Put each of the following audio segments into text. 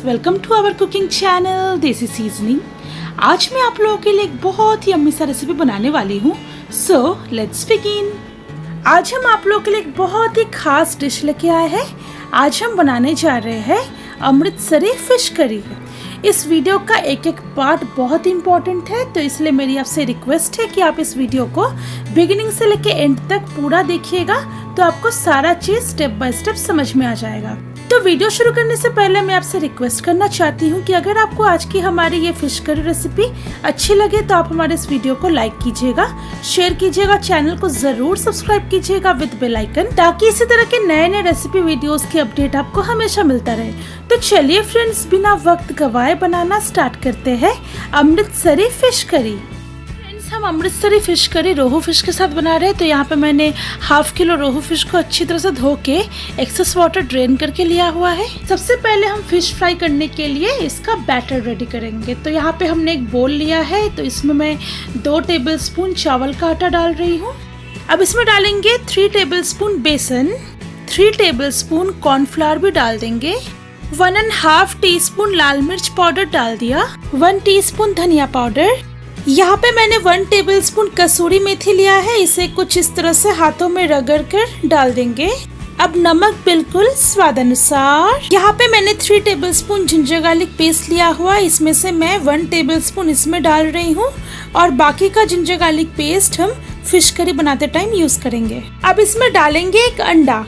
Welcome to our cooking channel desi seasoning. आज मैं आप लोगों के लिए एक बहुत ही यम्मी सा रेसिपी बनाने वाली हूँ। So let's begin. आज हम आप लोगों के लिए एक बहुत ही खास डिश लेके आए हैं। आज हम बनाने जा रहे हैं अमृतसरी फिश करी। इस वीडियो का एक एक पार्ट बहुत इम्पोर्टेंट है, तो इसलिए मेरी आपसे रिक्वेस्ट है कि आप इस वीडियो को बिगिनिंग से लेके एंड तक पूरा देखिएगा, तो आपको सारा चीज स्टेप बाय स्टेप समझ में आ जाएगा। तो वीडियो शुरू करने से पहले मैं आपसे रिक्वेस्ट करना चाहती हूँ कि अगर आपको आज की हमारी ये फिश करी रेसिपी अच्छी लगे तो आप हमारे इस वीडियो को लाइक कीजिएगा, शेयर कीजिएगा, चैनल को जरूर सब्सक्राइब कीजिएगा विद बेल आइकन, ताकि इसी तरह के नए नए रेसिपी वीडियोस की अपडेट आपको हमेशा मिलता रहे। तो चलिए फ्रेंड्स, बिना वक्त गवाए बनाना स्टार्ट करते हैं अमृतसरी फिश करी। हम अमृतसरी फिश करी रोहू फिश के साथ बना रहे हैं। तो यहाँ पे मैंने हाफ किलो रोहू फिश को अच्छी तरह से धो के एक्सेस वाटर ड्रेन करके लिया हुआ है। सबसे पहले हम फिश फ्राई करने के लिए इसका बैटर रेडी करेंगे। तो यहाँ पे हमने एक बोल लिया है, तो इसमें मैं 2 टेबलस्पून चावल का आटा डाल रही हूँ। अब इसमें डालेंगे 3 टेबलस्पून बेसन, 3 टेबलस्पून कॉर्नफ्लावर भी डाल देंगे, 1.5 टीस्पून लाल मिर्च पाउडर डाल दिया, 1 टीस्पून धनिया पाउडर। यहाँ पे मैंने 1 टेबलस्पून कसूरी मेथी लिया है, इसे कुछ इस तरह से हाथों में रगड़ कर डाल देंगे। अब नमक बिल्कुल स्वाद अनुसार। यहाँ पे मैंने 3 टेबलस्पून जिंजर गार्लिक पेस्ट लिया हुआ, इसमें से मैं 1 टेबलस्पून इसमें डाल रही हूँ और बाकी का जिंजर गार्लिक पेस्ट हम फिश करी बनाते टाइम यूज करेंगे। अब इसमें डालेंगे एक अंडा,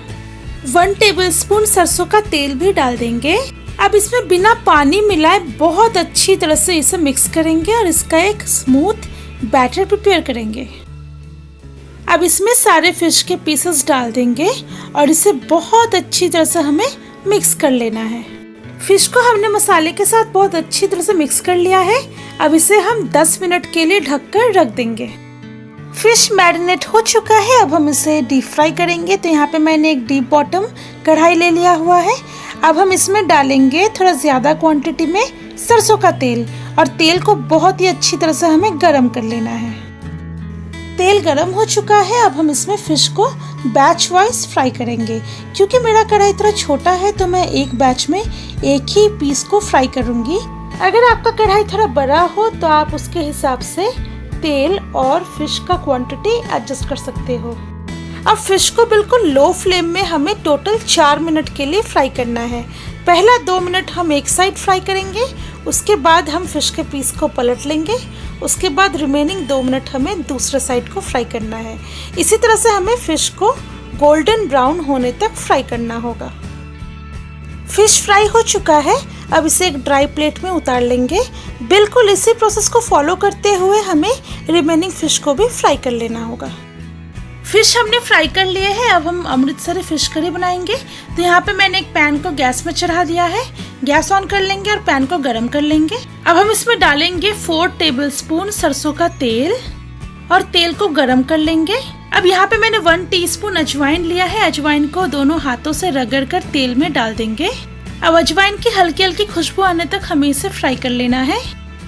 1 टेबलस्पून सरसों का तेल भी डाल देंगे। अब इसमें बिना पानी मिलाए बहुत अच्छी तरह से इसे मिक्स करेंगे और इसका एक स्मूथ बैटर प्रिपेयर करेंगे। अब इसमें सारे फिश के पीसेस डाल देंगे और इसे बहुत अच्छी तरह से हमें मिक्स कर लेना है। फिश को हमने मसाले के साथ बहुत अच्छी तरह से मिक्स कर लिया है। अब इसे हम 10 मिनट के लिए ढककर रख देंगे। फिश मैरिनेट हो चुका है, अब हम इसे डीप फ्राई करेंगे। तो यहाँ पे मैंने एक डीप बॉटम कढ़ाई ले लिया हुआ है। अब हम इसमें डालेंगे थोड़ा ज़्यादा क्वांटिटी में सरसों का तेल, और तेल को बहुत ही अच्छी तरह से हमें गरम कर लेना है। तेल गरम हो चुका है, अब हम इसमें फिश को बैच वाइज फ्राई करेंगे। क्योंकि मेरा कढ़ाई थोड़ा छोटा है तो मैं एक बैच में एक ही पीस को फ्राई करूँगी। अगर आपका कढ़ाई थोड़ा बड़ा हो तो आप उसके हिसाब से तेल और फिश का क्वांटिटी एडजस्ट कर सकते हो। अब फिश को बिल्कुल लो फ्लेम में हमें टोटल 4 मिनट के लिए फ्राई करना है। पहला 2 मिनट हम एक साइड फ्राई करेंगे, उसके बाद हम फिश के पीस को पलट लेंगे, उसके बाद रिमेनिंग 2 मिनट हमें दूसरे साइड को फ्राई करना है। इसी तरह से हमें फिश को गोल्डन ब्राउन होने तक फ्राई करना होगा। फिश फ्राई हो चुका है, अब इसे एक ड्राई प्लेट में उतार लेंगे। बिल्कुल इसी प्रोसेस को फॉलो करते हुए हमें रिमेनिंग फिश को भी फ्राई कर लेना होगा। फिश हमने फ्राई कर लिए हैं, अब हम अमृतसरी फिश करी बनाएंगे। तो यहाँ पे मैंने एक पैन को गैस में चढ़ा दिया है। गैस ऑन कर लेंगे और पैन को गरम कर लेंगे। अब हम इसमें डालेंगे 4 टेबलस्पून सरसों का तेल और तेल को गरम कर लेंगे। अब यहाँ पे मैंने 1 टीस्पून अजवाइन लिया है। अजवाइन को दोनों हाथों से रगड़ कर तेल में डाल देंगे। अब अजवाइन की हल्की हल्की खुशबू आने तक हमें इसे फ्राई कर लेना है।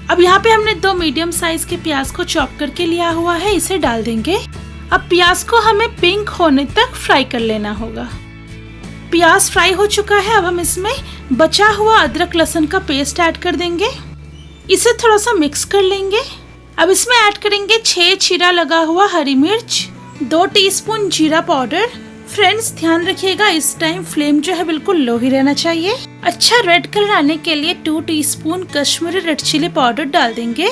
अब यहाँ पे हमने 2 मीडियम साइज के प्याज को चॉप करके लिया हुआ है, इसे डाल देंगे। अब प्याज को हमें पिंक होने तक फ्राई कर लेना होगा। प्याज फ्राई हो चुका है, अब हम इसमें बचा हुआ अदरक लहसुन का पेस्ट ऐड कर देंगे। इसे थोड़ा सा मिक्स कर लेंगे। अब इसमें ऐड करेंगे 6 चीरा लगा हुआ हरी मिर्च, 2 टीस्पून जीरा पाउडर। फ्रेंड्स ध्यान रखिएगा, इस टाइम फ्लेम जो है बिल्कुल लो ही रहना चाहिए। अच्छा रेड कलर आने के लिए 2 teaspoon Kashmiri red chilli powder डाल देंगे।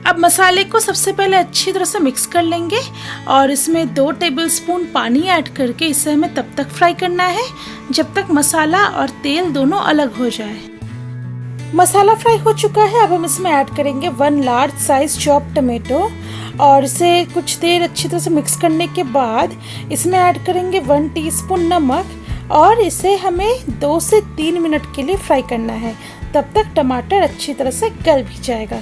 अब मसाले को सबसे पहले अच्छी तरह से मिक्स कर लेंगे और इसमें 2 टेबलस्पून पानी ऐड करके इसे हमें तब तक फ्राई करना है जब तक मसाला और तेल दोनों अलग हो जाए। मसाला फ्राई हो चुका है, अब हम इसमें ऐड करेंगे 1 लार्ज साइज चॉप टमेटो और इसे कुछ देर अच्छी तरह से मिक्स करने के बाद इसमें ऐड करेंगे 1 टीस्पून नमक और इसे हमें 2 से 3 मिनट के लिए फ्राई करना है। तब तक टमाटर अच्छी तरह से गल भी जाएगा।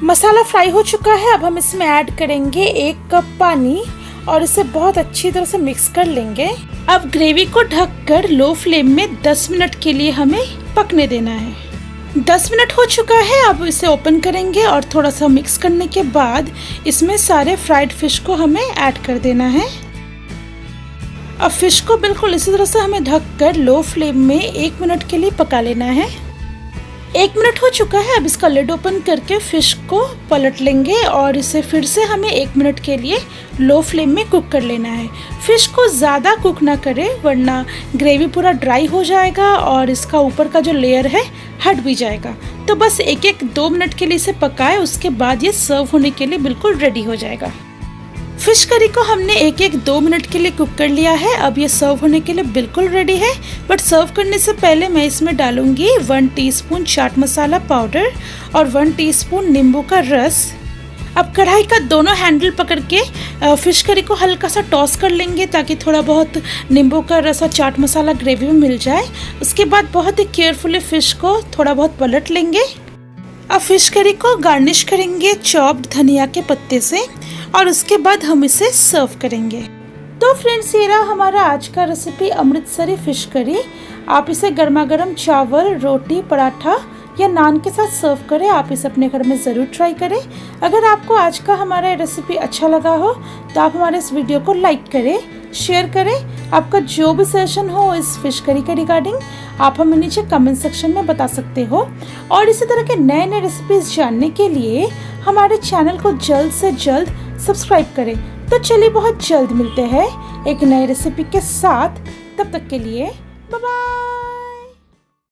मसाला फ्राई हो चुका है, अब हम इसमें ऐड करेंगे 1 कप पानी और इसे बहुत अच्छी तरह से मिक्स कर लेंगे। अब ग्रेवी को ढककर लो फ्लेम में 10 मिनट के लिए हमें पकने देना है। 10 मिनट हो चुका है, अब इसे ओपन करेंगे और थोड़ा सा मिक्स करने के बाद इसमें सारे फ्राइड फिश को हमें ऐड कर देना है। अब फिश को बिल्कुल इसी तरह से हमें ढककर लो फ्लेम में 1 मिनट के लिए पका लेना है। 1 मिनट हो चुका है। अब इसका लिड ओपन करके फिश को पलट लेंगे और इसे फिर से हमें 1 मिनट के लिए लो फ्लेम में कुक कर लेना है। फिश को ज़्यादा कुक ना करें वरना ग्रेवी पूरा ड्राई हो जाएगा और इसका ऊपर का जो लेयर है हट भी जाएगा। तो बस 1-2 मिनट के लिए इसे पकाएं, उसके बाद ये सर्व होने के लिए बिल्कुल रेडी हो जाएगा। फिश करी को हमने 1-2 मिनट के लिए कुक कर लिया है। अब ये सर्व होने के लिए बिल्कुल रेडी है। बट सर्व करने से पहले मैं इसमें डालूंगी 1 टीस्पून चाट मसाला पाउडर और 1 टीस्पून नींबू का रस। अब कढ़ाई का दोनों हैंडल पकड़ के फिश करी को हल्का सा टॉस कर लेंगे ताकि थोड़ा बहुत नींबू का रस और चाट मसाला ग्रेवी में मिल जाए। उसके बाद बहुत ही केयरफुली फिश को थोड़ा बहुत पलट लेंगे। अब फिश करी को गार्निश करेंगे चॉप्ड धनिया के पत्ते से और उसके बाद हम इसे सर्व करेंगे। तो फ्रेंड्स, ये रहा हमारा आज का रेसिपी अमृतसरी फिश करी। आप इसे गर्मा गर्म चावल, रोटी, पराठा या नान के साथ सर्व करें। आप इसे अपने घर में ज़रूर ट्राई करें। अगर आपको आज का हमारा रेसिपी अच्छा लगा हो तो आप हमारे इस वीडियो को लाइक करें, शेयर करें। आपका जो भी सजेशन हो इस फिश करी के रिगार्डिंग आप हमें नीचे कमेंट सेक्शन में बता सकते हो। और इसी तरह के नए नए रेसिपीज जानने के लिए हमारे चैनल को जल्द से जल्द सब्सक्राइब करें। तो चलिए बहुत जल्द मिलते हैं एक नई रेसिपी के साथ। तब तक के लिए बाय बाय।